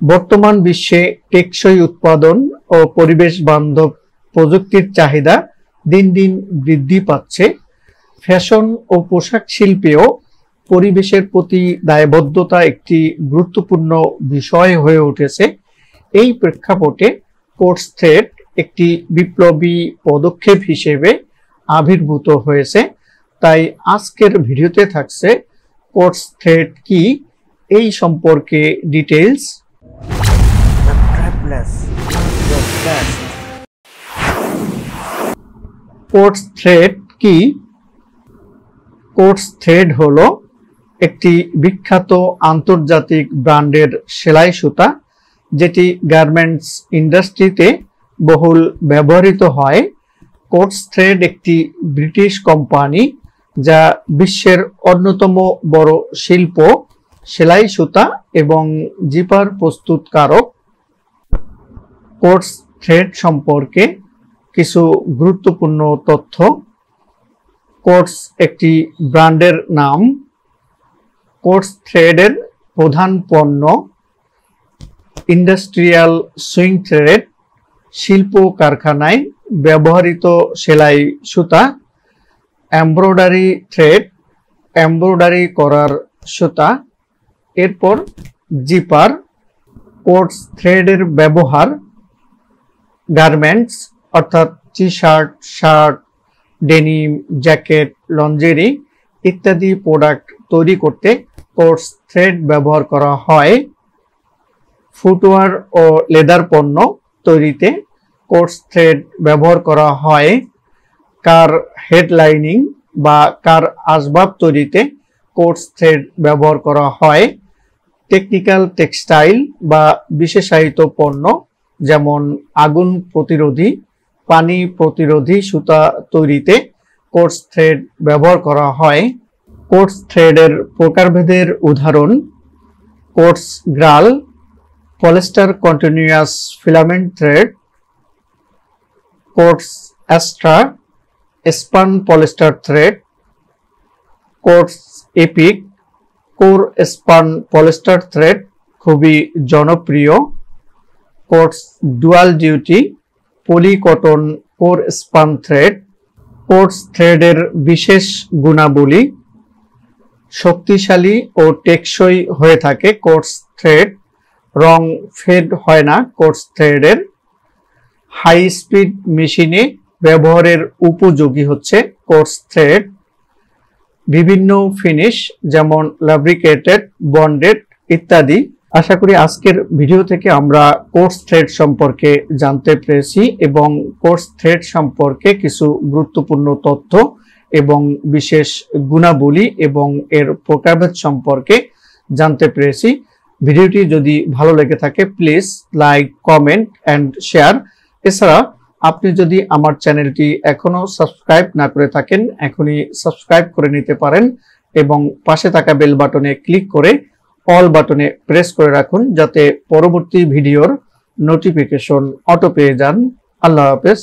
বর্তমান বিশ্বে টেকসই উৎপাদন ও পরিবেশ বান্ধব প্রযুক্তির চাহিদা দিন দিন বৃদ্ধি পাচ্ছে। ফ্যাশন ও পোশাক শিল্পেও পরিবেশের প্রতি দায়বদ্ধতা একটি গুরুত্বপূর্ণ বিষয় হয়ে উঠেছে। এই প্রেক্ষাপটে কোর্স থ্রেড একটি বিপ্লবী পদক্ষেপ হিসেবে আবির্ভূত হয়েছে। তাই আজকের ভিডিওতে থাকছে কোর্স থ্রেড কি এই সম্পর্কে ডিটেইলস। কোর্স থ্রেড কি? কোর্স থ্রেড হলো একটি বিখ্যাত আন্তর্জাতিক ব্র্যান্ডের সেলাই সুতা, যেটি গার্মেন্টস ইন্ডাস্ট্রিতে বহুল ব্যবহৃত হয়। কোর্স থ্রেড একটি ব্রিটিশ কোম্পানি যা বিশ্বের অন্যতম বড় শিল্প সেলাই সুতা এবং জিপার প্রস্তুতকারক। কোর্স থ্রেড সম্পর্কে কিছু গুরুত্বপূর্ণ তথ্য। কোর্স একটি ব্র্যান্ডের নাম। কোর্স থ্রেডের প্রধান পণ্য ইন্ডাস্ট্রিয়াল সুইং থ্রেড, শিল্প কারখানায় ব্যবহৃত সেলাই সুতা। এমব্রয়ডারি থ্রেড, এমব্রয়ডারি করার সুতা। এরপর জিপার। কোর্স থ্রেডের ব্যবহার গার্মেন্টস অর্থাৎ T shirt, shirt, denim, jacket, lingerie ইত্যাদি প্রোডাক্ট তৈরি করতে কোর্স থ্রেড ব্যবহার করা হয়। ফুটওয়্যার ও লেদার পণ্য তৈরিতে কোর্স থ্রেড ব্যবহার করা হয়। কার হেডলাইনিং বা কার আসবাব তৈরিতে কোর্স থ্রেড ব্যবহার করা হয়। টেকনিক্যাল টেক্সটাইল বা বিশেষায়িত পণ্য যেমন আগুন প্রতিরোধী, পানি প্রতিরোধী সুতা তৈরিতে কোর্স থ্রেড ব্যবহার করা হয়। কোর্স থ্রেডের প্রকারভেদের উদাহরণ Coats Gral, polyester continuous filament thread, Coats Astra, spun polyester thread, Coats Epic, core spun polyester thread খুবই জনপ্রিয়। Coats Dual Duty, poly cotton core spun thread. Coats থ্রেডের বিশেষ গুণাবলী শক্তিশালী ও টেকসই হয়ে থাকে কোর্স থ্রেড। রং ফেড হয় না কোর্স থ্রেডের। হাই স্পিড মেশিনে ব্যবহারের উপযোগী হচ্ছে কোর্স থ্রেড। বিভিন্ন ফিনিশ যেমন লাব্রিকেটেড, বন্ডেড ইত্যাদি। আশা করি আজকের ভিডিও থেকে আমরা কোর্স থ্রেড সম্পর্কে জানতে পেরেছি এবং কোর্স থ্রেড সম্পর্কে কিছু গুরুত্বপূর্ণ তথ্য এবং বিশেষ গুণাবলী এবং এর প্রকারভেদ সম্পর্কে জানতে পেরেছি। ভিডিওটি যদি ভালো লেগে থাকে please like, comment and share. এছাড়া আপনি যদি আমার চ্যানেলটি এখনো সাবস্ক্রাইব না করে থাকেন এখনই সাবস্ক্রাইব করে নিতে পারেন এবং পাশে থাকা বেল বাটনে ক্লিক করে অল বাটনে প্রেস করে রাখুন যাতে পরবর্তী ভিডিওর নোটিফিকেশন অটো পেয়ে যান। আল্লাহ হাফেজ।